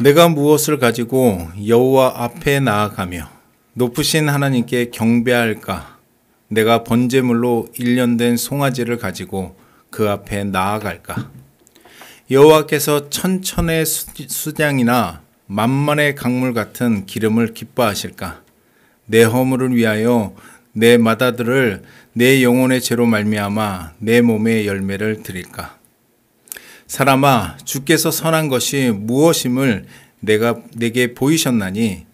내가 무엇을 가지고 여호와 앞에 나아가며 높으신 하나님께 경배할까? 내가 번제물로 일련된 송아지를 가지고 그 앞에 나아갈까? 여호와께서 천천의 수장이나 만만의 강물 같은 기름을 기뻐하실까? 내 허물을 위하여 내 마다들을 내 영혼의 죄로 말미암아 내 몸의 열매를 드릴까? 사람아, 주께서 선한 것이 무엇임을 내게 보이셨나니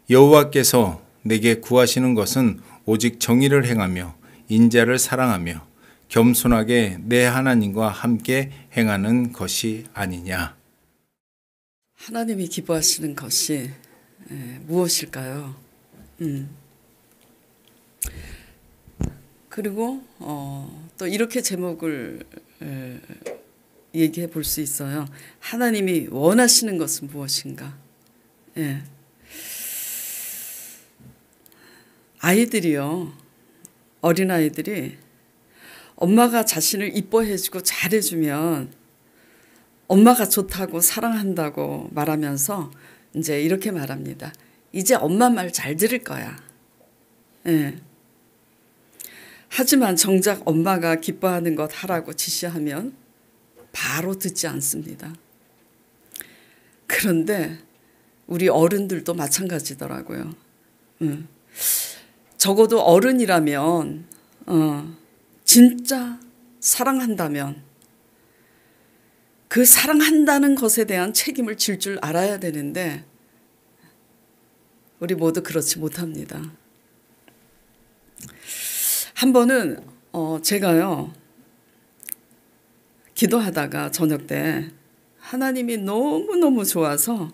여호와께서 내게 구하시는 것은 오직 정의를 행하며 인자를 사랑하며 겸손하게 내 하나님과 함께 행하는 것이 아니냐. 하나님이 기뻐하시는 것이 무엇일까요? 그리고 또 이렇게 제목을 얘기해 볼 수 있어요. 하나님이 원하시는 것은 무엇인가? 아이들이요, 어린아이들이 엄마가 자신을 이뻐해주고 잘해주면 엄마가 좋다고 사랑한다고 말하면서 이제 이렇게 말합니다. 이제 엄마 말 잘 들을 거야. 하지만 정작 엄마가 기뻐하는 것 하라고 지시하면 바로 듣지 않습니다. 그런데 우리 어른들도 마찬가지더라고요. 적어도 어른이라면 진짜 사랑한다면 그 사랑한다는 것에 대한 책임을 질 줄 알아야 되는데 우리 모두 그렇지 못합니다. 한 번은 제가요, 기도하다가 저녁 때 하나님이 너무너무 좋아서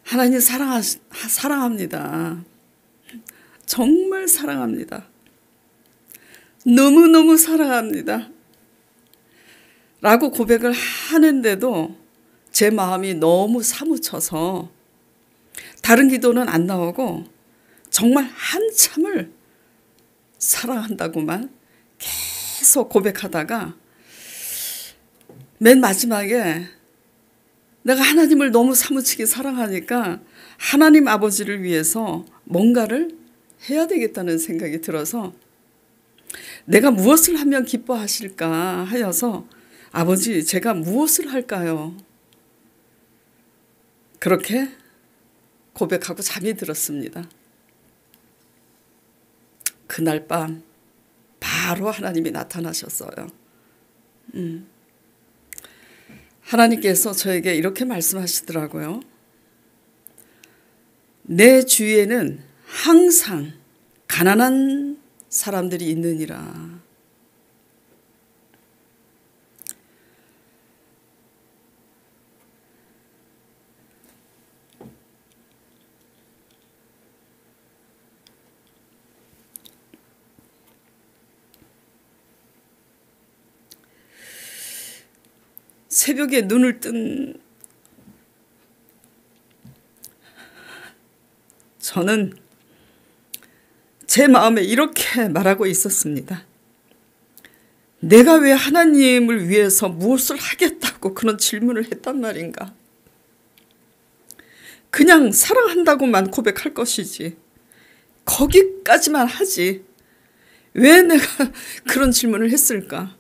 하나님 사랑합니다. 정말 사랑합니다. 너무너무 사랑합니다. 라고 고백을 하는데도 제 마음이 너무 사무쳐서 다른 기도는 안 나오고 정말 한참을 사랑한다고만 계속 고백하다가 맨 마지막에 내가 하나님을 너무 사무치게 사랑하니까 하나님 아버지를 위해서 뭔가를 해야 되겠다는 생각이 들어서 내가 무엇을 하면 기뻐하실까 하여서 아버지, 제가 무엇을 할까요? 그렇게 고백하고 잠이 들었습니다. 그날 밤 바로 하나님이 나타나셨어요. 하나님께서 저에게 이렇게 말씀하시더라고요. 내 주위에는 항상 가난한 사람들이 있느니라. 새벽에 눈을 뜬 저는 제 마음에 이렇게 말하고 있었습니다. 내가 왜 하나님을 위해서 무엇을 하겠다고 그런 질문을 했단 말인가? 그냥 사랑한다고만 고백할 것이지. 거기까지만 하지. 왜 내가 그런 질문을 했을까?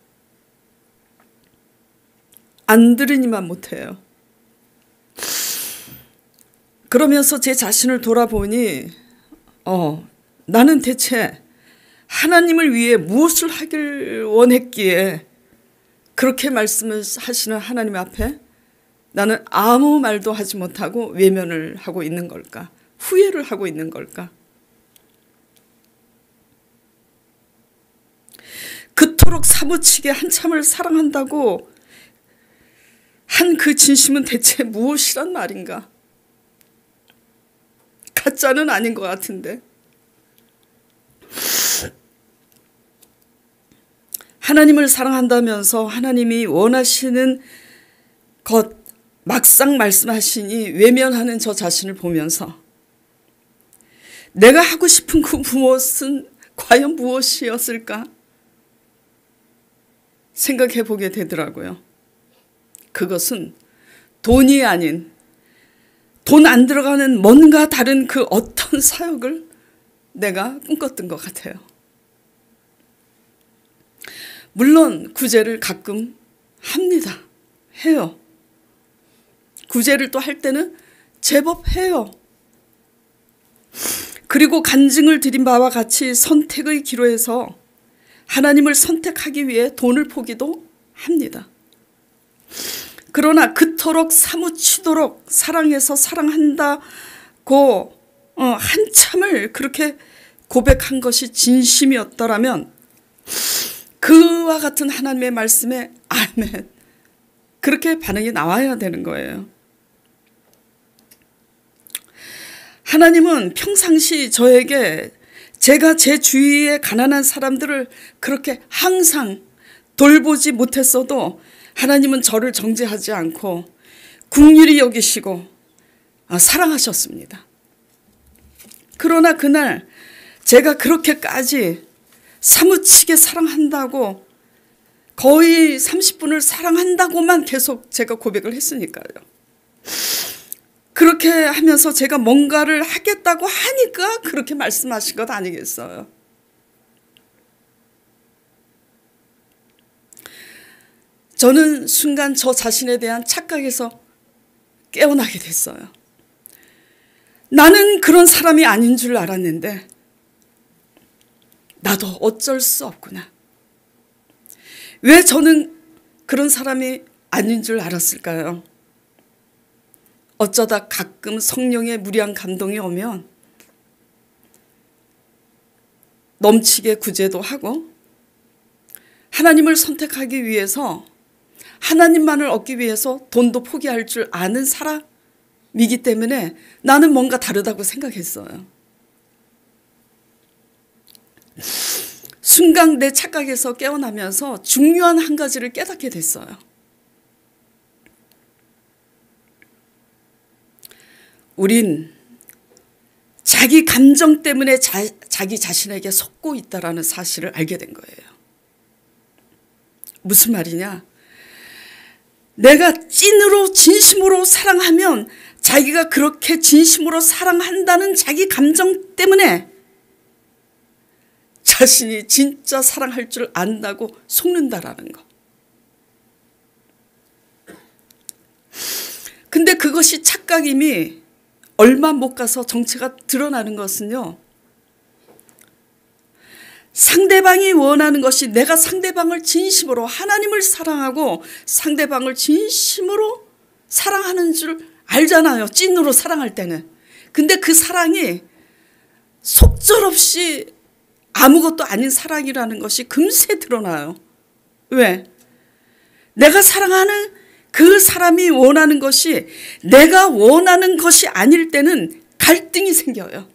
안 들으니만 못해요. 그러면서 제 자신을 돌아보니 나는 대체 하나님을 위해 무엇을 하길 원했기에 그렇게 말씀을 하시는 하나님 앞에 나는 아무 말도 하지 못하고 외면을 하고 있는 걸까? 후회를 하고 있는 걸까? 그토록 사무치게 한참을 사랑한다고 한 그 진심은 대체 무엇이란 말인가? 가짜는 아닌 것 같은데. 하나님을 사랑한다면서 하나님이 원하시는 것 막상 말씀하시니 외면하는 저 자신을 보면서 내가 하고 싶은 그 무엇은 과연 무엇이었을까 생각해 보게 되더라고요. 그것은 돈이 아닌 돈 안 들어가는 뭔가 다른 그 어떤 사역을 내가 꿈꿨던 것 같아요. 물론 구제를 가끔 합니다. 해요. 구제를 또 할 때는 제법 해요. 그리고 간증을 드린 바와 같이 선택의 기로에서 하나님을 선택하기 위해 돈을 포기도 합니다. 그러나 그토록 사무치도록 사랑해서 사랑한다고 한참을 그렇게 고백한 것이 진심이었더라면 그와 같은 하나님의 말씀에 아멘 그렇게 반응이 나와야 되는 거예요. 하나님은 평상시 저에게 제가 제 주위의 가난한 사람들을 그렇게 항상 돌보지 못했어도 하나님은 저를 정죄하지 않고 긍휼히 여기시고 사랑하셨습니다. 그러나 그날 제가 그렇게까지 사무치게 사랑한다고 거의 30분을 사랑한다고만 계속 제가 고백을 했으니까요. 그렇게 하면서 제가 뭔가를 하겠다고 하니까 그렇게 말씀하신 것 아니겠어요. 저는 순간 저 자신에 대한 착각에서 깨어나게 됐어요. 나는 그런 사람이 아닌 줄 알았는데 나도 어쩔 수 없구나. 왜 저는 그런 사람이 아닌 줄 알았을까요? 어쩌다 가끔 성령의 무리한 감동이 오면 넘치게 구제도 하고 하나님을 선택하기 위해서 하나님만을 얻기 위해서 돈도 포기할 줄 아는 사람이기 때문에 나는 뭔가 다르다고 생각했어요. 순간 내 착각에서 깨어나면서 중요한 한 가지를 깨닫게 됐어요. 우린 자기 감정 때문에 자기 자신에게 속고 있다는 사실을 알게 된 거예요. 무슨 말이냐? 내가 찐으로 진심으로 사랑하면 자기가 그렇게 진심으로 사랑한다는 자기 감정 때문에 자신이 진짜 사랑할 줄 안다고 속는다라는 거. 근데 그것이 착각임이 얼마 못 가서 정체가 드러나는 것은요. 상대방이 원하는 것이 내가 상대방을 진심으로 하나님을 사랑하고 상대방을 진심으로 사랑하는 줄 알잖아요. 찐으로 사랑할 때는. 근데 그 사랑이 속절없이 아무것도 아닌 사랑이라는 것이 금세 드러나요. 왜? 내가 사랑하는 그 사람이 원하는 것이 내가 원하는 것이 아닐 때는 갈등이 생겨요.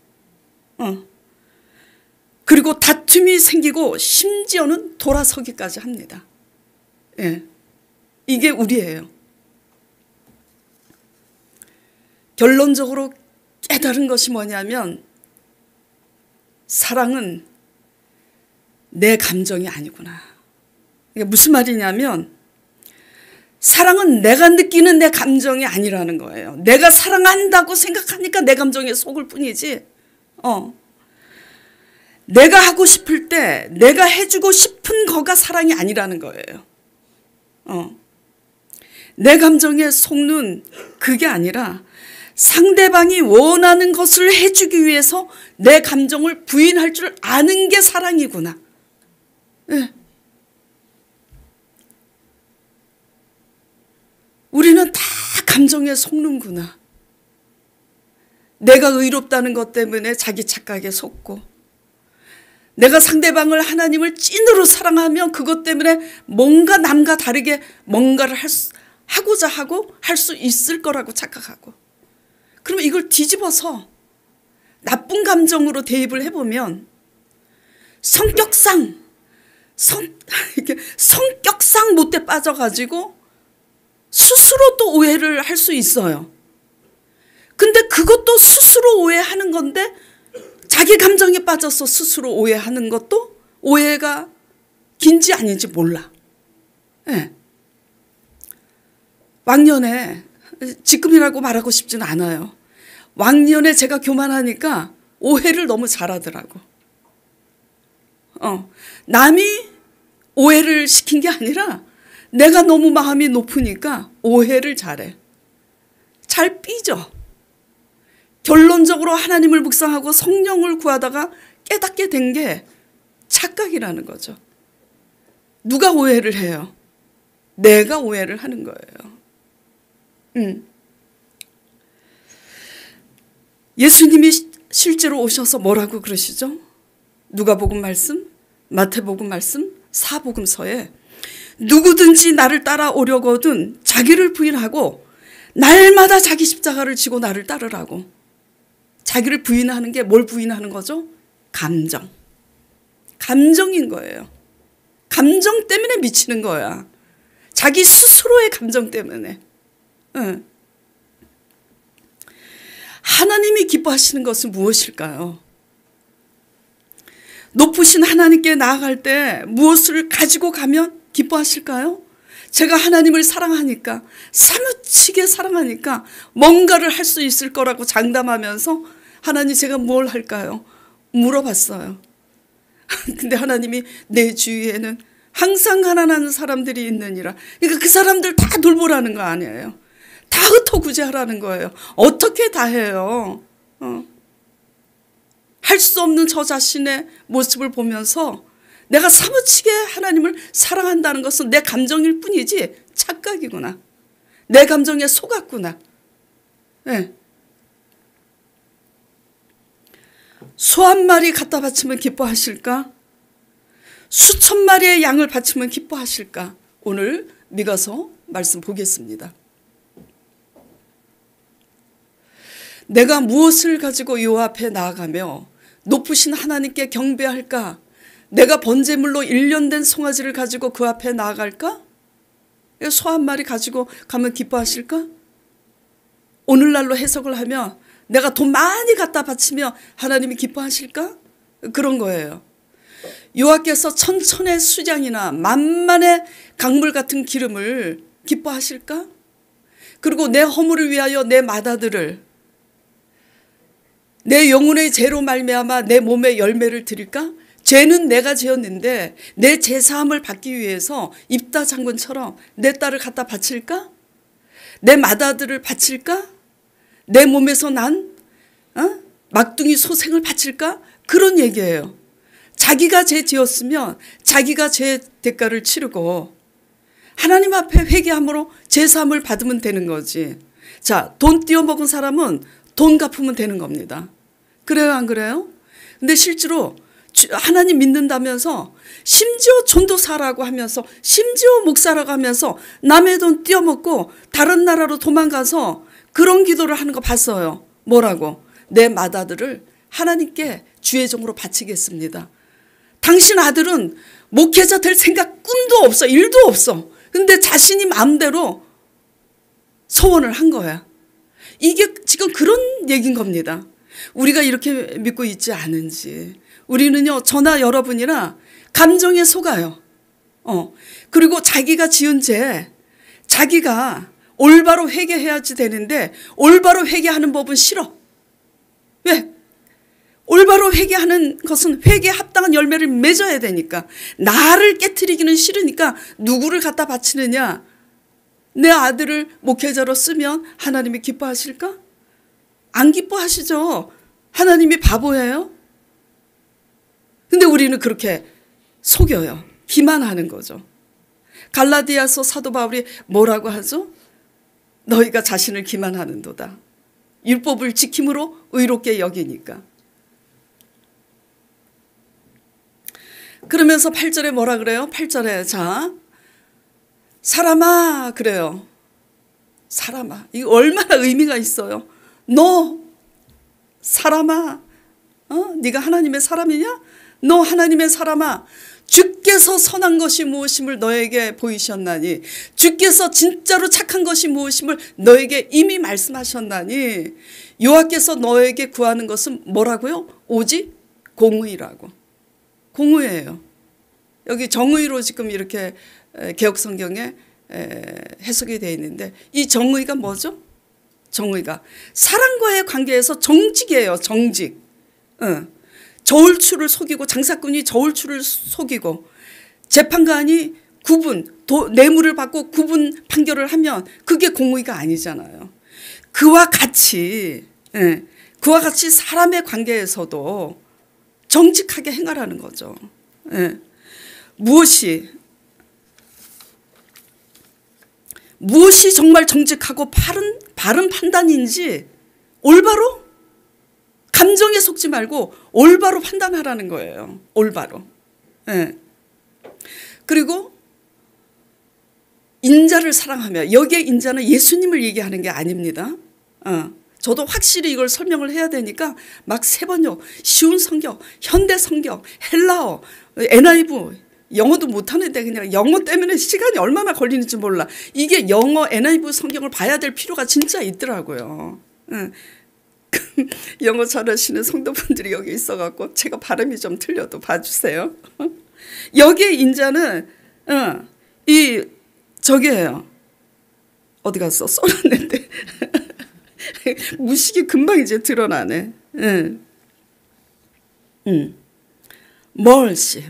그리고 다툼이 생기고 심지어는 돌아서기까지 합니다. 예. 이게 우리예요. 결론적으로 깨달은 것이 뭐냐면 사랑은 내 감정이 아니구나. 이게 무슨 말이냐면 사랑은 내가 느끼는 내 감정이 아니라는 거예요. 내가 사랑한다고 생각하니까 내 감정에 속을 뿐이지. 내가 하고 싶을 때 내가 해주고 싶은 거가 사랑이 아니라는 거예요. 내 감정에 속는 그게 아니라 상대방이 원하는 것을 해주기 위해서 내 감정을 부인할 줄 아는 게 사랑이구나. 네. 우리는 다 감정에 속는구나. 내가 의롭다는 것 때문에 자기 착각에 속고 내가 상대방을 하나님을 찐으로 사랑하면 그것 때문에 뭔가 남과 다르게 뭔가를 하고자 하고 할 수 있을 거라고 착각하고 그러면 이걸 뒤집어서 나쁜 감정으로 대입을 해보면 성격상 못돼 빠져가지고 스스로 또 오해를 할 수 있어요. 근데 그것도 스스로 오해하는 건데 자기 감정에 빠져서 스스로 오해하는 것도 오해가 긴지 아닌지 몰라. 네. 왕년에 지금이라고 말하고 싶지는 않아요. 왕년에 제가 교만하니까 오해를 너무 잘하더라고. 남이 오해를 시킨 게 아니라 내가 너무 마음이 높으니까 오해를 잘해. 잘 삐져. 결론적으로 하나님을 묵상하고 성령을 구하다가 깨닫게 된 게 착각이라는 거죠. 누가 오해를 해요? 내가 오해를 하는 거예요. 예수님이 실제로 오셔서 뭐라고 그러시죠? 누가복음 말씀, 마태복음 말씀, 사복음서에 누구든지 나를 따라오려거든 자기를 부인하고 날마다 자기 십자가를 지고 나를 따르라고. 자기를 부인하는 게 뭘 부인하는 거죠? 감정. 감정인 거예요. 감정 때문에 미치는 거야. 자기 스스로의 감정 때문에. 하나님이 기뻐하시는 것은 무엇일까요? 높으신 하나님께 나아갈 때 무엇을 가지고 가면 기뻐하실까요? 제가 하나님을 사랑하니까, 사무치게 사랑하니까 뭔가를 할 수 있을 거라고 장담하면서 하나님 제가 뭘 할까요? 물어봤어요. 근데 하나님이 내 주위에는 항상 가난한 사람들이 있느니라. 그러니까 그 사람들 다 돌보라는 거 아니에요. 다 흩어구제하라는 거예요. 어떻게 다 해요? 할 수 없는 저 자신의 모습을 보면서 내가 사무치게 하나님을 사랑한다는 것은 내 감정일 뿐이지 착각이구나. 내 감정에 속았구나. 네. 소 한 마리 갖다 바치면 기뻐하실까? 수천 마리의 양을 바치면 기뻐하실까? 오늘 미가서 말씀 보겠습니다. 내가 무엇을 가지고 요 앞에 나아가며 높으신 하나님께 경배할까? 내가 번제물로 1년 된 송아지를 가지고 그 앞에 나아갈까? 소 한 마리 가지고 가면 기뻐하실까? 오늘날로 해석을 하면 내가 돈 많이 갖다 바치며 하나님이 기뻐하실까? 그런 거예요. 여호와께서 천천의 수장이나 만만의 강물 같은 기름을 기뻐하실까? 그리고 내 허물을 위하여 내 마다들을 내 영혼의 죄로 말미암아 내 몸에 열매를 드릴까? 죄는 내가 지었는데 내 죄사함을 받기 위해서 입다 장군처럼 내 딸을 갖다 바칠까? 내 맏아들을 바칠까? 내 몸에서 난 막둥이 소생을 바칠까? 그런 얘기예요. 자기가 죄 지었으면 자기가 죄 대가를 치르고 하나님 앞에 회개함으로 죄사함을 받으면 되는 거지. 자, 돈 띄어먹은 사람은 돈 갚으면 되는 겁니다. 그래요, 안 그래요? 근데 실제로 하나님 믿는다면서 심지어 전도사라고 하면서 심지어 목사라고 하면서 남의 돈 띄어먹고 다른 나라로 도망가서 그런 기도를 하는 거 봤어요. 뭐라고? 내 맏아들을 하나님께 주의 종으로 바치겠습니다. 당신 아들은 목회자 될 생각 꿈도 없어. 일도 없어. 근데 자신이 마음대로 소원을 한 거야. 이게 지금 그런 얘기인 겁니다. 우리가 이렇게 믿고 있지 않은지. 우리는요, 저나 여러분이나 감정에 속아요. 그리고 자기가 지은 죄, 자기가 올바로 회개해야지 되는데 올바로 회개하는 법은 싫어. 왜? 올바로 회개하는 것은 회개에 합당한 열매를 맺어야 되니까. 나를 깨트리기는 싫으니까 누구를 갖다 바치느냐. 내 아들을 목회자로 쓰면 하나님이 기뻐하실까? 안 기뻐하시죠. 하나님이 바보예요. 근데 우리는 그렇게 속여요. 기만하는 거죠. 갈라디아서 사도 바울이 뭐라고 하죠? 너희가 자신을 기만하는도다. 율법을 지킴으로 의롭게 여기니까. 그러면서 8절에 뭐라 그래요? 8절에 자, 사람아 그래요. 사람아. 이거 얼마나 의미가 있어요. 너 사람아, 네가 하나님의 사람이냐? 너 하나님의 사람아, 주께서 선한 것이 무엇임을 너에게 보이셨나니, 주께서 진짜로 착한 것이 무엇임을 너에게 이미 말씀하셨나니, 여호와께서 너에게 구하는 것은 뭐라고요? 오직 공의라고. 공의예요. 여기 정의로 지금 이렇게 개혁성경에 해석이 되어 있는데, 이 정의가 뭐죠? 정의가. 사람과의 관계에서 정직이에요. 정직. 저울추를 속이고 장사꾼이 저울추를 속이고 재판관이 뇌물을 받고 구분 판결을 하면 그게 공의가 아니잖아요. 그와 같이 사람의 관계에서도 정직하게 행하라는 거죠. 무엇이 정말 정직하고 바른 판단인지 올바로 감정에 속지 말고 올바로 판단하라는 거예요. 올바로. 그리고 인자를 사랑하며, 여기에 인자는 예수님을 얘기하는 게 아닙니다. 저도 확실히 이걸 설명을 해야 되니까 막 세번역, 쉬운 성경, 현대 성경, 헬라어, NIV, 영어도 못하는데 그냥 영어 때문에 시간이 얼마나 걸리는지 몰라. 이게 영어 NIV 성경을 봐야 될 필요가 진짜 있더라고요. 영어 잘하시는 성도분들이 여기 있어갖고 제가 발음이 좀 틀려도 봐주세요. 여기에 인자는 저기예요. 어디 갔어? 써놨는데 무식이 금방 이제 드러나네. 멀시.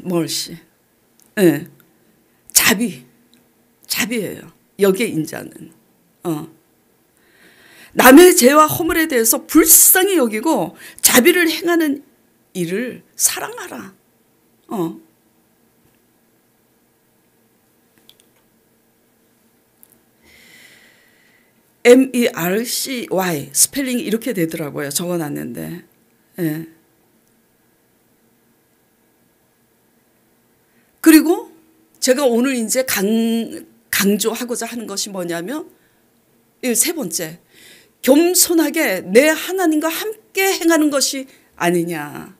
자비예요. 여기에 인자는. 남의 죄와 허물에 대해서 불쌍히 여기고 자비를 행하는 이를 사랑하라. MERCY 스펠링이 이렇게 되더라고요. 적어놨는데. 그리고 제가 오늘 이제 강조하고자 하는 것이 뭐냐면 세 번째, 겸손하게 내 하나님과 함께 행하는 것이 아니냐.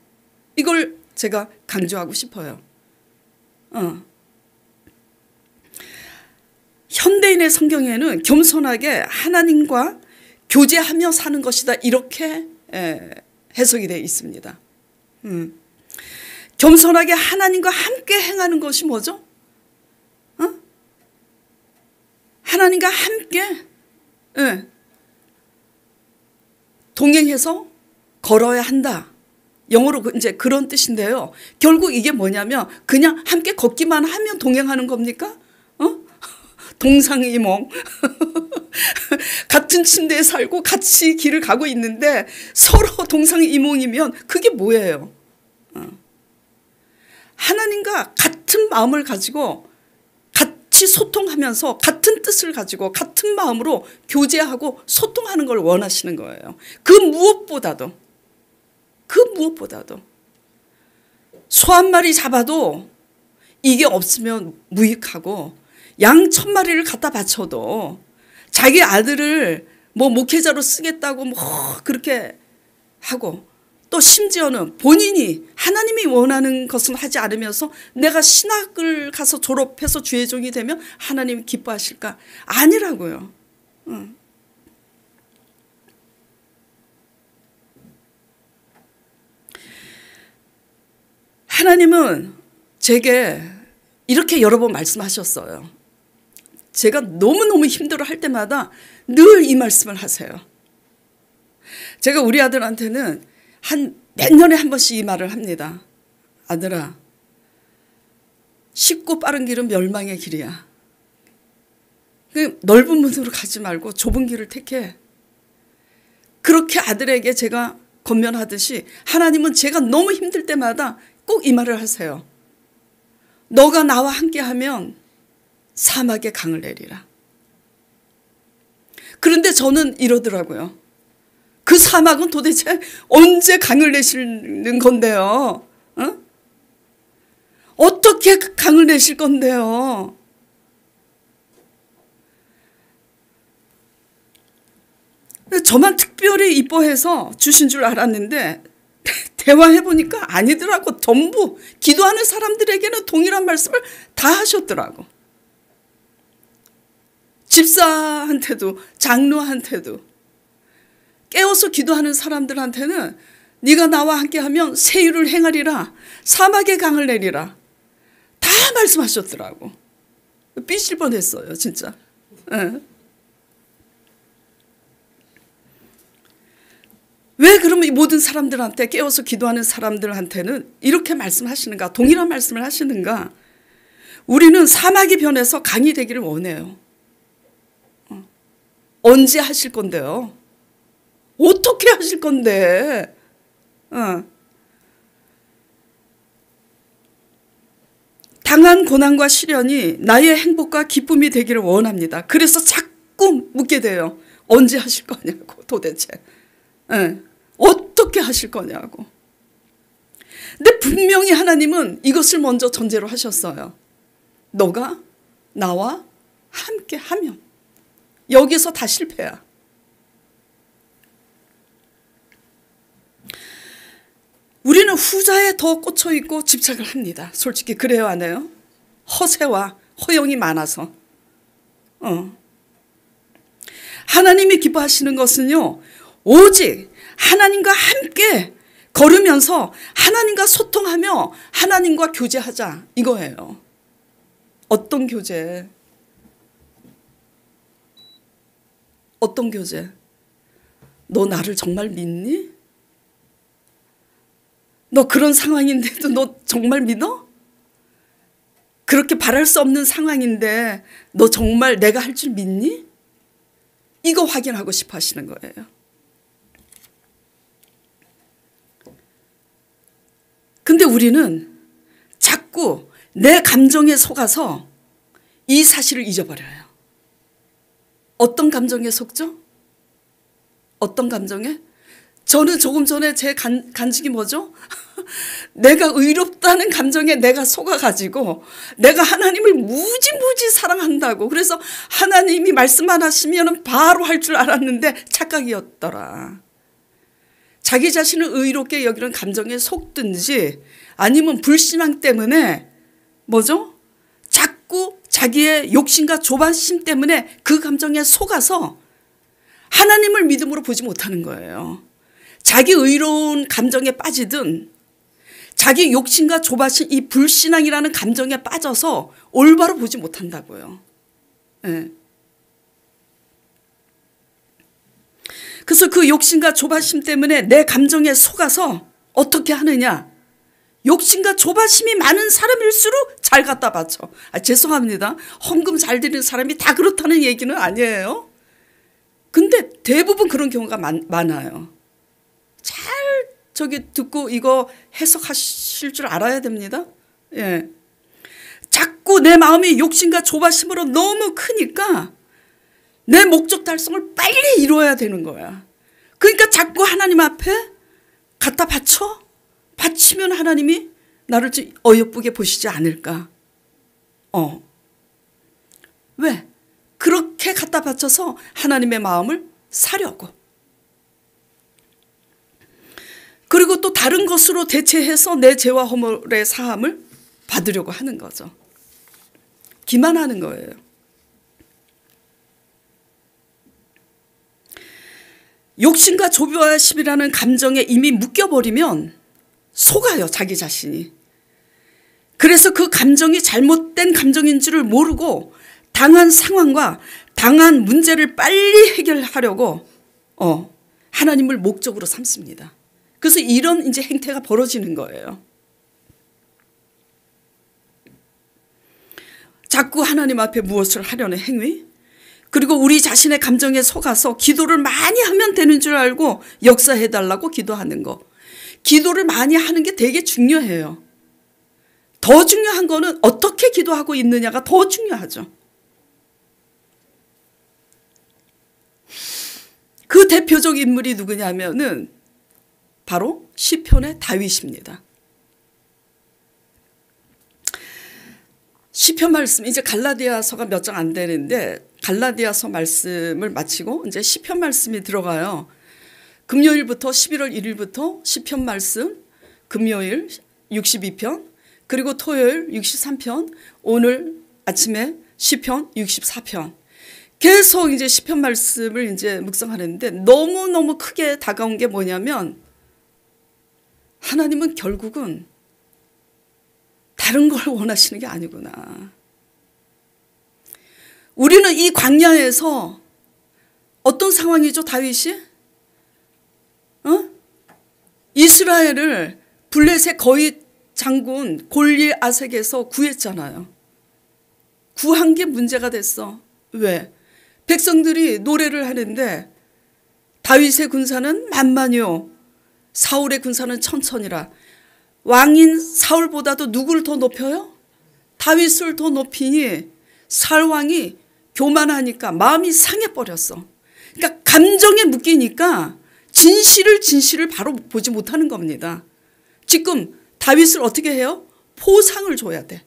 이걸 제가 강조하고 싶어요. 현대인의 성경에는 겸손하게 하나님과 교제하며 사는 것이다, 이렇게 해석이 되어 있습니다. 겸손하게 하나님과 함께 행하는 것이 뭐죠? 하나님과 함께 동행해서 걸어야 한다. 영어로 이제 그런 뜻인데요. 결국 이게 뭐냐면 그냥 함께 걷기만 하면 동행하는 겁니까? 동상이몽. 같은 침대에 살고 같이 길을 가고 있는데 서로 동상이몽이면 그게 뭐예요? 하나님과 같은 마음을 가지고 같이 소통하면서 같은 뜻을 가지고 같은 마음으로 교제하고 소통하는 걸 원하시는 거예요. 그 무엇보다도 소 한 마리 잡아도 이게 없으면 무익하고, 양 1000마리를 갖다 바쳐도 자기 아들을 목회자로 쓰겠다고 그렇게 하고, 또 심지어는 본인이 하나님이 원하는 것은 하지 않으면서 내가 신학을 가서 졸업해서 주의 종이 되면 하나님이 기뻐하실까? 아니라고요. 하나님은 제게 이렇게 여러 번 말씀하셨어요. 제가 너무너무 힘들어할 때마다 늘 이 말씀을 하세요. 제가 우리 아들한테는 한 몇 년에 한 번씩 이 말을 합니다. 아들아, 쉽고 빠른 길은 멸망의 길이야. 넓은 문으로 가지 말고 좁은 길을 택해. 그렇게 아들에게 제가 권면하듯이 하나님은 제가 너무 힘들 때마다 꼭 이 말을 하세요. 너가 나와 함께하면 사막에 강을 내리라. 그런데 저는 이러더라고요. 그 사막은 도대체 언제 강을 내시는 건데요? 어떻게 강을 내실 건데요? 저만 특별히 이뻐해서 주신 줄 알았는데 대화해보니까 아니더라고. 전부 기도하는 사람들에게는 동일한 말씀을 다 하셨더라고. 집사한테도 장로한테도 깨워서 기도하는 사람들한테는 네가 나와 함께하면 세율을 행하리라, 사막에 강을 내리라, 다 말씀하셨더라고. 삐질 뻔했어요 진짜. 왜 그러면 이 모든 사람들한테, 깨어서 기도하는 사람들한테는 이렇게 말씀하시는가, 동일한 말씀을 하시는가? 우리는 사막이 변해서 강이 되기를 원해요. 언제 하실 건데요? 어떻게 하실 건데? 당한 고난과 시련이 나의 행복과 기쁨이 되기를 원합니다. 그래서 자꾸 묻게 돼요. 언제 하실 거냐고, 도대체. 어떻게 하실 거냐고. 근데 분명히 하나님은 이것을 먼저 전제로 하셨어요. 너가 나와 함께 하면. 여기서 다 실패야. 우리는 후자에 더 꽂혀 있고 집착을 합니다. 솔직히 그래요, 안 해요? 허세와 허영이 많아서. 하나님이 기뻐하시는 것은요, 오직 하나님과 함께 걸으면서 하나님과 소통하며 하나님과 교제하자, 이거예요. 어떤 교제? 어떤 교제? 너 나를 정말 믿니? 너 그런 상황인데도 너 정말 믿어? 그렇게 바랄 수 없는 상황인데 너 정말 내가 할 줄 믿니? 이거 확인하고 싶어 하시는 거예요. 근데 우리는 자꾸 내 감정에 속아서 이 사실을 잊어버려요. 어떤 감정에 속죠? 어떤 감정에? 저는 조금 전에 제 간직이 뭐죠? 내가 의롭다는 감정에 내가 속아가지고 내가 하나님을 무지무지 사랑한다고, 그래서 하나님이 말씀만 하시면 바로 할 줄 알았는데 착각이었더라. 자기 자신을 의롭게 여기는 감정에 속든지 아니면 불신앙 때문에 뭐죠? 자꾸 자기의 욕심과 조바심 때문에 그 감정에 속아서 하나님을 믿음으로 보지 못하는 거예요. 자기 의로운 감정에 빠지든 자기 욕심과 조바심, 이 불신앙이라는 감정에 빠져서 올바로 보지 못한다고요. 네. 그래서 그 욕심과 조바심 때문에 내 감정에 속아서 어떻게 하느냐? 욕심과 조바심이 많은 사람일수록 잘 갖다 바쳐. 죄송합니다. 헌금 잘 드리는 사람이 다 그렇다는 얘기는 아니에요. 근데 대부분 그런 경우가 많아요. 잘 듣고 이거 해석하실 줄 알아야 됩니다. 예. 자꾸 내 마음이 욕심과 조바심으로 너무 크니까 내 목적 달성을 빨리 이루어야 되는 거야. 그러니까 자꾸 하나님 앞에 갖다 바쳐? 바치면 하나님이 나를 좀 어여쁘게 보시지 않을까? 왜? 그렇게 갖다 바쳐서 하나님의 마음을 사려고. 그리고 또 다른 것으로 대체해서 내 죄와 허물의 사함을 받으려고 하는 거죠. 기만하는 거예요. 욕심과 조바심이라는 감정에 이미 묶여버리면 속아요, 자기 자신이. 그래서 그 감정이 잘못된 감정인 줄을 모르고 당한 상황과 당한 문제를 빨리 해결하려고 하나님을 목적으로 삼습니다. 그래서 이런 이제 행태가 벌어지는 거예요. 자꾸 하나님 앞에 무엇을 하려는 행위, 그리고 우리 자신의 감정에 속아서 기도를 많이 하면 되는 줄 알고 역사해달라고 기도하는 거. 기도를 많이 하는 게 되게 중요해요. 더 중요한 거는 어떻게 기도하고 있느냐가 더 중요하죠. 그 대표적 인물이 누구냐면은 바로 시편의 다윗입니다. 시편 말씀, 이제 갈라디아서가 몇 장 안 되는데 갈라디아서 말씀을 마치고 이제 시편 말씀이 들어가요. 금요일부터 11월 1일부터 시편 말씀, 금요일 62편, 그리고 토요일 63편, 오늘 아침에 시편 64편. 계속 이제 시편 말씀을 이제 묵상하는데 너무너무 크게 다가온 게 뭐냐면 하나님은 결국은 다른 걸 원하시는 게 아니구나. 우리는 이 광야에서 어떤 상황이죠, 다윗이? 이스라엘을 블레셋 거위 장군 골리앗에게서 구했잖아요. 구한 게 문제가 됐어. 왜? 백성들이 노래를 하는데 다윗의 군사는 만만이요 사울의 군사는 천천이라. 왕인 사울보다도 누구를 더 높여요? 다윗을 더 높이니 사울 왕이 교만하니까 마음이 상해버렸어. 그러니까 감정에 묶이니까 진실을 바로 보지 못하는 겁니다. 지금 다윗을 어떻게 해요? 포상을 줘야 돼.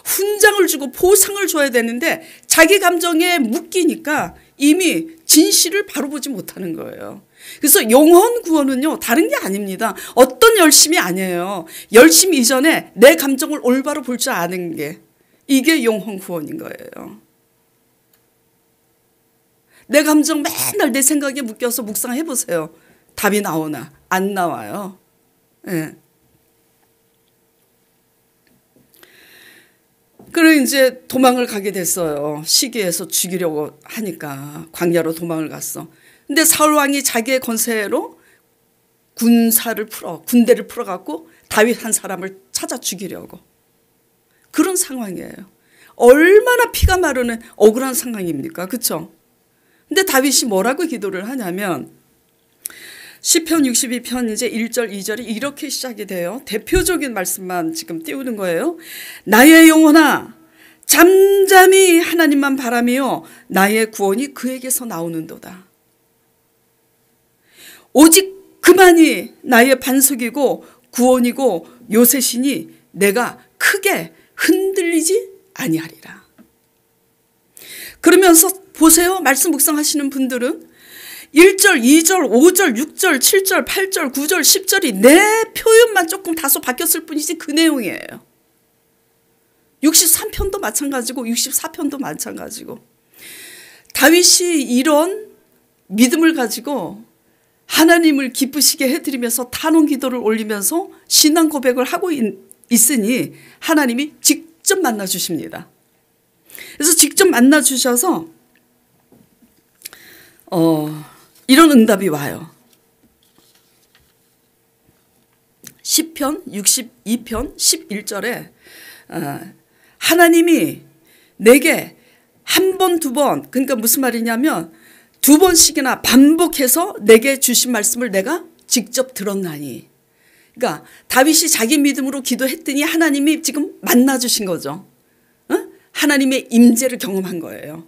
훈장을 주고 포상을 줘야 되는데 자기 감정에 묶이니까 이미 진실을 바로 보지 못하는 거예요. 그래서 영혼 구원은요 다른 게 아닙니다. 어떤 열심이 아니에요. 열심 이전에 내 감정을 올바로 볼 줄 아는 게 이게 영혼 구원인 거예요. 내 감정 맨날 내 생각에 묶여서 묵상해 보세요. 답이 나오나? 안 나와요. 예. 그래 이제 도망을 가게 됐어요. 시기에서 죽이려고 하니까 광야로 도망을 갔어. 근데 사울 왕이 자기의 권세로 군대를 풀어갖고 다윗 한 사람을 찾아 죽이려고. 그런 상황이에요. 얼마나 피가 마르는 억울한 상황입니까? 그렇죠? 근데 다윗이 뭐라고 기도를 하냐면 시편 62편 이제 1절 2절이 이렇게 시작이 돼요. 대표적인 말씀만 지금 띄우는 거예요. 나의 영혼아 잠잠히 하나님만 바라며 나의 구원이 그에게서 나오는도다. 오직 그만이 나의 반석이고 구원이고 요새시니 내가 크게 흔들리지 아니하리라. 그러면서 보세요. 말씀 묵상하시는 분들은 1절, 2절, 5절, 6절, 7절, 8절, 9절, 10절이 내 표현만 조금 다소 바뀌었을 뿐이지 그 내용이에요. 63편도 마찬가지고 64편도 마찬가지고. 다윗이 이런 믿음을 가지고 하나님을 기쁘시게 해드리면서 탄원 기도를 올리면서 신앙 고백을 하고 있으니 하나님이 직접 만나 주십니다. 그래서 직접 만나 주셔서 이런 응답이 와요. 시편 62편 11절에 하나님이 내게 한 번, 두 번, 그러니까 무슨 말이냐면 두 번씩이나 반복해서 내게 주신 말씀을 내가 직접 들었나니. 그러니까 다윗이 자기 믿음으로 기도했더니 하나님이 지금 만나 주신 거죠. 하나님의 임재를 경험한 거예요.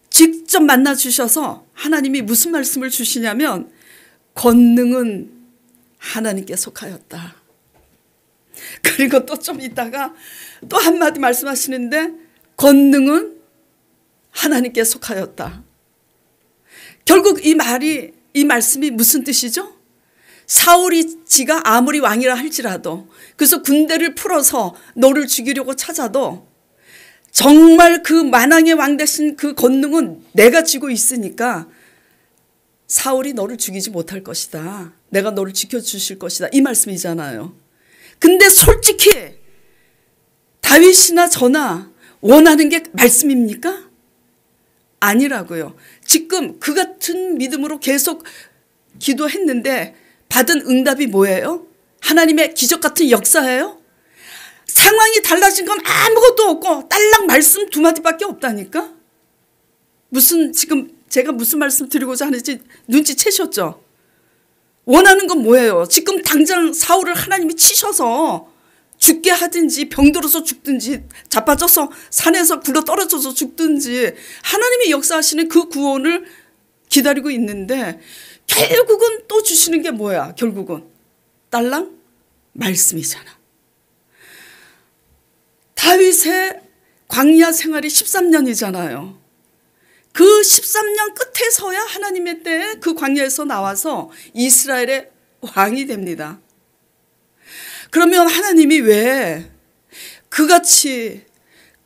직접 만나 주셔서 하나님이 무슨 말씀을 주시냐면 권능은 하나님께 속하였다. 그리고 또 좀 있다가 또 한마디 말씀하시는데 권능은 하나님께 속하였다. 결국 이 말씀이 무슨 뜻이죠? 사울이 지가 아무리 왕이라 할지라도 그래서 군대를 풀어서 너를 죽이려고 찾아도 정말 그 만왕의 왕 대신 그 권능은 내가 쥐고 있으니까 사울이 너를 죽이지 못할 것이다. 내가 너를 지켜주실 것이다. 이 말씀이잖아요. 근데 솔직히 다윗이나 저나 원하는 게 말씀입니까? 아니라고요. 지금 그 같은 믿음으로 계속 기도했는데 받은 응답이 뭐예요? 하나님의 기적 같은 역사예요? 상황이 달라진 건 아무것도 없고 딸랑 말씀 두 마디밖에 없다니까? 지금 제가 무슨 말씀 드리고자 하는지 눈치채셨죠? 원하는 건 뭐예요? 지금 당장 사울을 하나님이 치셔서 죽게 하든지 병들어서 죽든지 자빠져서 산에서 굴러 떨어져서 죽든지 하나님이 역사하시는 그 구원을 기다리고 있는데 결국은 또 주시는 게 뭐야? 결국은 딸랑 말씀이잖아. 다윗의 광야 생활이 13년이잖아요. 그 13년 끝에서야 하나님의 때에 그 광야에서 나와서 이스라엘의 왕이 됩니다. 그러면 하나님이 왜 그같이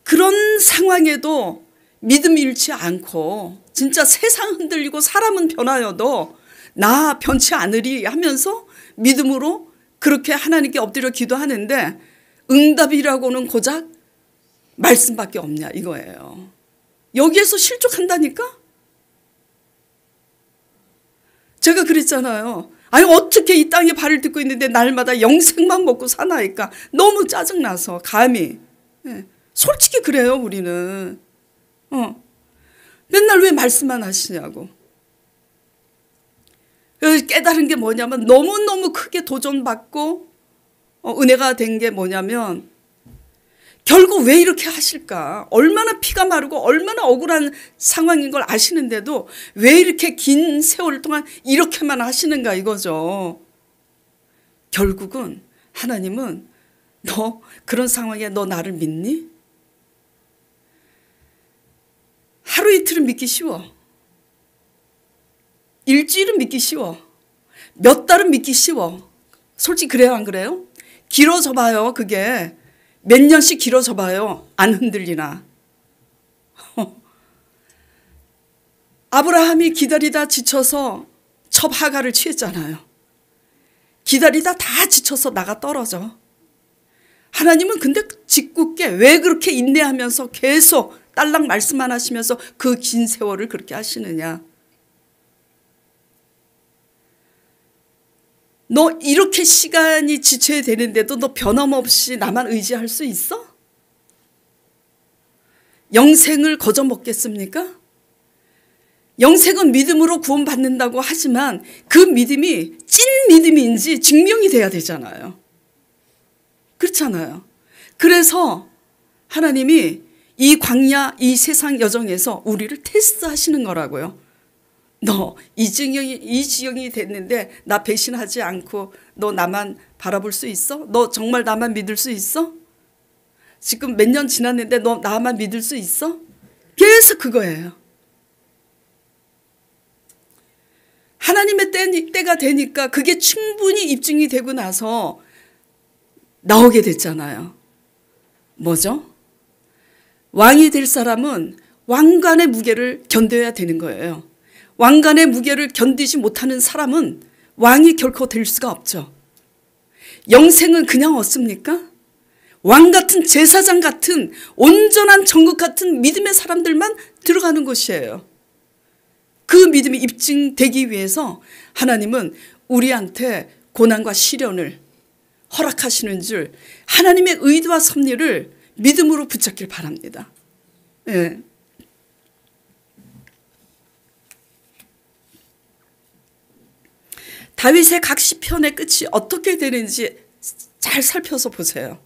그런 상황에도 믿음 잃지 않고 진짜 세상 흔들리고 사람은 변하여도 나 변치 않으리 하면서 믿음으로 그렇게 하나님께 엎드려 기도하는데 응답이라고는 고작 말씀밖에 없냐 이거예요. 여기에서 실족한다니까? 제가 그랬잖아요. 아니 어떻게 이 땅에 발을 딛고 있는데 날마다 영생만 먹고 사나이까. 너무 짜증나서 감히. 예. 솔직히 그래요 우리는. 맨날 왜 말씀만 하시냐고. 깨달은 게 뭐냐면 너무너무 크게 도전받고 은혜가 된 게 뭐냐면 결국 왜 이렇게 하실까? 얼마나 피가 마르고 얼마나 억울한 상황인 걸 아시는데도 왜 이렇게 긴 세월 동안 이렇게만 하시는가 이거죠. 결국은 하나님은 너 그런 상황에 너 나를 믿니? 하루 이틀은 믿기 쉬워. 일주일은 믿기 쉬워. 몇 달은 믿기 쉬워. 솔직히 그래요 안 그래요? 길어져 봐요 그게. 몇 년씩 길어져 봐요. 안 흔들리나. 아브라함이 기다리다 지쳐서 첩하가를 취했잖아요. 기다리다 다 지쳐서 나가 떨어져. 하나님은 근데 짓궂게 왜 그렇게 인내하면서 계속 딸랑 말씀만 하시면서 그 긴 세월을 그렇게 하시느냐. 너 이렇게 시간이 지쳐야 되는데도 너 변함없이 나만 의지할 수 있어? 영생을 거저 먹겠습니까? 영생은 믿음으로 구원받는다고 하지만 그 믿음이 찐 믿음인지 증명이 돼야 되잖아요. 그렇잖아요. 그래서 하나님이 이 광야, 이 세상 여정에서 우리를 테스트하시는 거라고요. 너 이 지경이 됐는데 나 배신하지 않고 너 나만 바라볼 수 있어? 너 정말 나만 믿을 수 있어? 지금 몇 년 지났는데 너 나만 믿을 수 있어? 계속 그거예요. 하나님의 때가 되니까 그게 충분히 입증이 되고 나서 나오게 됐잖아요. 뭐죠? 왕이 될 사람은 왕관의 무게를 견뎌야 되는 거예요. 왕관의 무게를 견디지 못하는 사람은 왕이 결코 될 수가 없죠. 영생은 그냥 얻습니까? 왕 같은 제사장 같은 온전한 정국 같은 믿음의 사람들만 들어가는 곳이에요. 그 믿음이 입증되기 위해서 하나님은 우리한테 고난과 시련을 허락하시는 줄 하나님의 의도와 섭리를 믿음으로 붙잡길 바랍니다. 예. 다윗의 각 시편의 끝이 어떻게 되는지 잘 살펴서 보세요.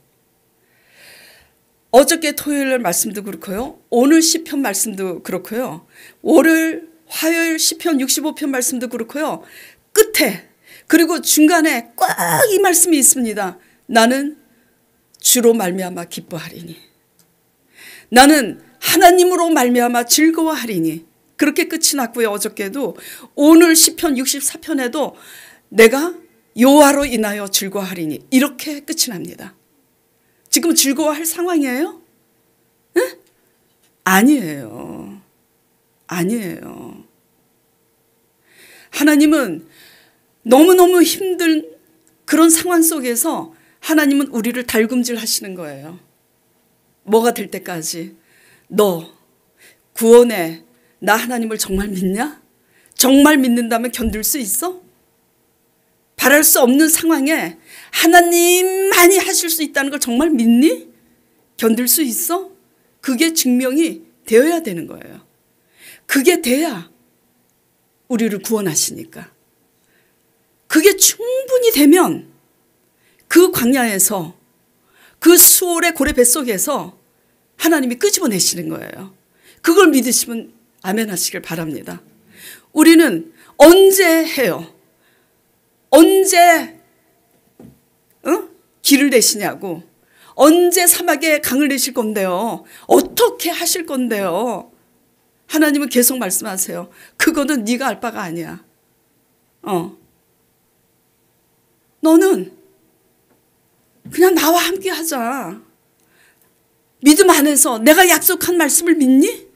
어저께 토요일 말씀도 그렇고요. 오늘 시편 말씀도 그렇고요. 월요일, 화요일 시편 65편 말씀도 그렇고요. 끝에 그리고 중간에 꽉 이 말씀이 있습니다. 나는 주로 말미암아 기뻐하리니. 나는 하나님으로 말미암아 즐거워하리니. 그렇게 끝이 났고요. 어저께도 오늘 시편 64편에도 내가 여호와로 인하여 즐거워하리니 이렇게 끝이 납니다. 지금 즐거워할 상황이에요? 에? 아니에요. 아니에요. 하나님은 너무너무 힘든 그런 상황 속에서 하나님은 우리를 달굼질 하시는 거예요. 뭐가 될 때까지. 너 구원에 나 하나님을 정말 믿냐? 정말 믿는다면 견딜 수 있어? 바랄 수 없는 상황에 하나님만이 하실 수 있다는 걸 정말 믿니? 견딜 수 있어? 그게 증명이 되어야 되는 거예요. 그게 돼야 우리를 구원하시니까. 그게 충분히 되면 그 광야에서 그 수월의 고래 뱃속에서 하나님이 끄집어내시는 거예요. 그걸 믿으시면 아멘 하시길 바랍니다. 우리는 언제 해요? 언제 길을 내시냐고. 언제 사막에 강을 내실 건데요. 어떻게 하실 건데요. 하나님은 계속 말씀하세요. 그거는 네가 알 바가 아니야. 너는 그냥 나와 함께 하자. 믿음 안에서 내가 약속한 말씀을 믿니?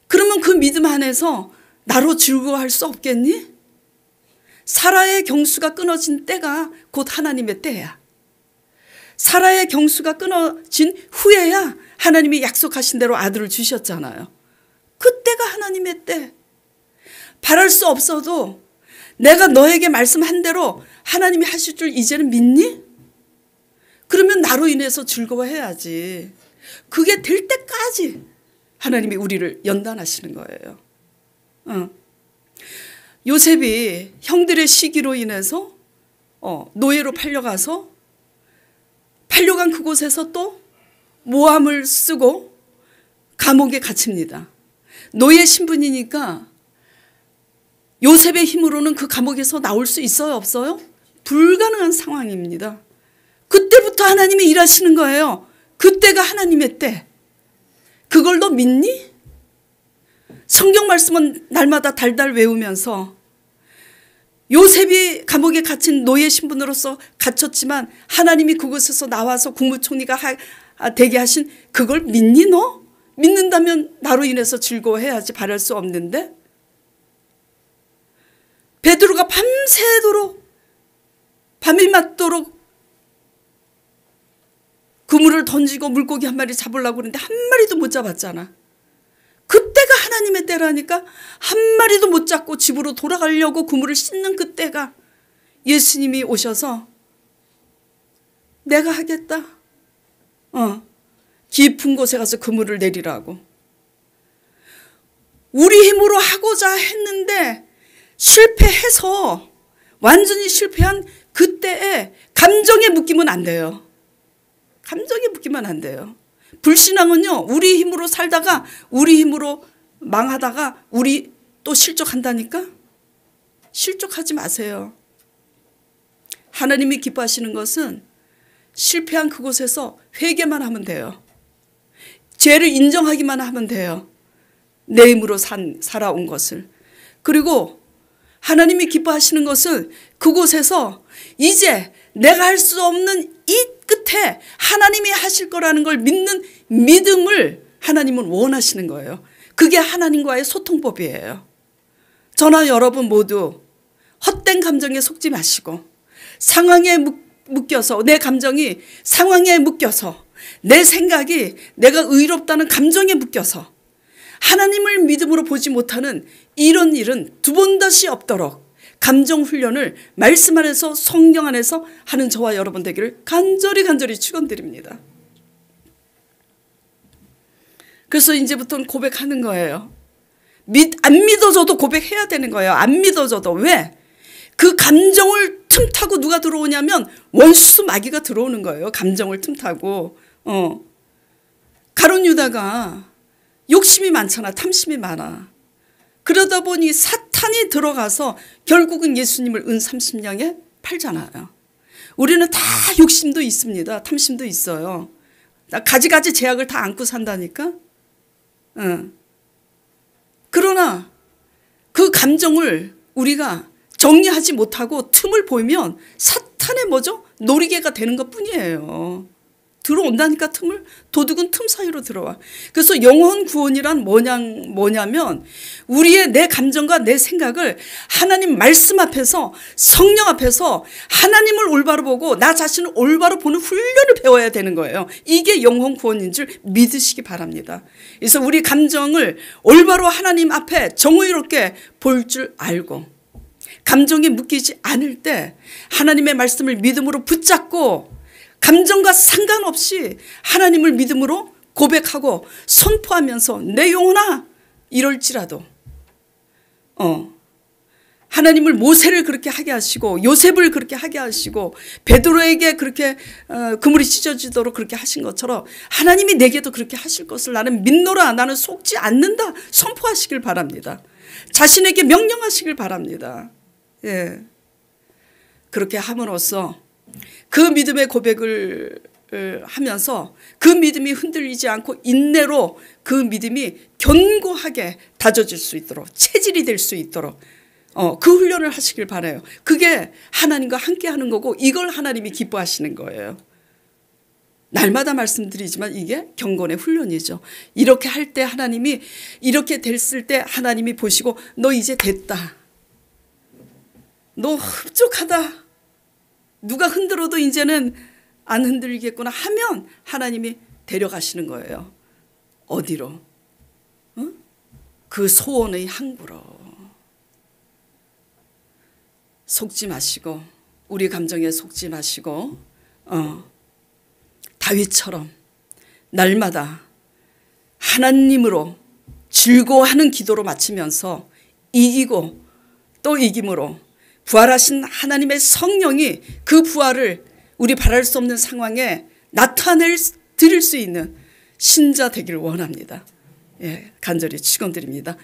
그러면 그 믿음 안에서 나로 즐거워할 수 없겠니? 사라의 경수가 끊어진 때가 곧 하나님의 때야. 사라의 경수가 끊어진 후에야 하나님이 약속하신 대로 아들을 주셨잖아요. 그때가 하나님의 때. 바랄 수 없어도 내가 너에게 말씀한 대로 하나님이 하실 줄 이제는 믿니? 그러면 나로 인해서 즐거워해야지. 그게 될 때까지 하나님이 우리를 연단하시는 거예요. 요셉이 형들의 시기로 인해서 노예로 팔려간 그곳에서 또 모함을 쓰고 감옥에 갇힙니다. 노예 신분이니까 요셉의 힘으로는 그 감옥에서 나올 수 있어요, 없어요? 불가능한 상황입니다. 그때부터 하나님이 일하시는 거예요. 그때가 하나님의 때. 그걸 너 믿니? 성경 말씀은 날마다 달달 외우면서 요셉이 감옥에 갇힌 노예 신분으로서 갇혔지만 하나님이 그곳에서 나와서 국무총리가 되게 하신 그걸 믿니 너? 믿는다면 나로 인해서 즐거워해야지. 바랄 수 없는데. 베드로가 밤새도록 밤이 맞도록 그물을 던지고 물고기 한 마리 잡으려고 그러는데 한 마리도 못 잡았잖아. 그때가 하나님의 때라니까. 한 마리도 못 잡고 집으로 돌아가려고 그물을 씻는 그때가 예수님이 오셔서 내가 하겠다. 깊은 곳에 가서 그물을 내리라고. 우리 힘으로 하고자 했는데 실패해서 완전히 실패한 그때에 감정에 묶이면 안 돼요. 감정에 묶이면 안 돼요. 불신앙은요, 우리 힘으로 살다가 우리 힘으로 망하다가 우리 또 실족한다니까. 실족하지 마세요. 하나님이 기뻐하시는 것은 실패한 그곳에서 회개만 하면 돼요. 죄를 인정하기만 하면 돼요. 내 힘으로 살아온 것을. 그리고 하나님이 기뻐하시는 것은 그곳에서 이제 내가 할 수 없는 이 끝에 하나님이 하실 거라는 걸 믿는 믿음을 하나님은 원하시는 거예요. 그게 하나님과의 소통법이에요. 저나 여러분 모두 헛된 감정에 속지 마시고 상황에 묶여서 내 감정이 상황에 묶여서 내 생각이 내가 의롭다는 감정에 묶여서 하나님을 믿음으로 보지 못하는 이런 일은 두 번 다시 없도록 감정 훈련을 말씀 안에서 성경 안에서 하는 저와 여러분 되기를 간절히 축원드립니다. 그래서 이제부터는 고백하는 거예요. 안 믿어져도 고백해야 되는 거예요. 안 믿어져도. 왜? 그 감정을 틈타고 누가 들어오냐면 원수 마귀가 들어오는 거예요. 감정을 틈타고. 가룟 유다가 욕심이 많잖아. 탐심이 많아. 그러다 보니 사탄이 들어가서 결국은 예수님을 은 30냥에 팔잖아요. 우리는 다 욕심도 있습니다. 탐심도 있어요. 가지가지 제약을 다 안고 산다니까. 그러나 그 감정을 우리가 정리하지 못하고 틈을 보이면 사탄의 뭐죠? 놀이개가 되는 것뿐이에요. 들어온다니까 틈을. 도둑은 틈 사이로 들어와. 그래서 영혼 구원이란 뭐냐면 우리의 내 감정과 내 생각을 하나님 말씀 앞에서 성령 앞에서 하나님을 올바로 보고 나 자신을 올바로 보는 훈련을 배워야 되는 거예요. 이게 영혼 구원인 줄 믿으시기 바랍니다. 그래서 우리 감정을 올바로 하나님 앞에 정의롭게 볼 줄 알고 감정에 묶이지 않을 때 하나님의 말씀을 믿음으로 붙잡고 감정과 상관없이 하나님을 믿음으로 고백하고 선포하면서 내 영혼아 이럴지라도 하나님을 모세를 그렇게 하게 하시고 요셉을 그렇게 하게 하시고 베드로에게 그렇게 그물이 찢어지도록 그렇게 하신 것처럼 하나님이 내게도 그렇게 하실 것을 나는 믿노라. 나는 속지 않는다. 선포하시길 바랍니다. 자신에게 명령하시길 바랍니다. 예. 그렇게 함으로써 그 믿음의 고백을 하면서 그 믿음이 흔들리지 않고 인내로 그 믿음이 견고하게 다져질 수 있도록 체질이 될 수 있도록 그 훈련을 하시길 바라요. 그게 하나님과 함께 하는 거고 이걸 하나님이 기뻐하시는 거예요. 날마다 말씀드리지만 이게 경건의 훈련이죠. 이렇게 할 때 하나님이 이렇게 됐을 때 하나님이 보시고 너 이제 됐다. 너 흡족하다. 누가 흔들어도 이제는 안 흔들리겠구나 하면 하나님이 데려가시는 거예요. 어디로? 그 소원의 항구로. 속지 마시고 우리 감정에 속지 마시고 다윗처럼 날마다 하나님으로 즐거워하는 기도로 마치면서 이기고 또 이김으로 부활하신 하나님의 성령이 그 부활을 우리 바랄 수 없는 상황에 드릴 수 있는 신자 되기를 원합니다. 예, 간절히 축원드립니다.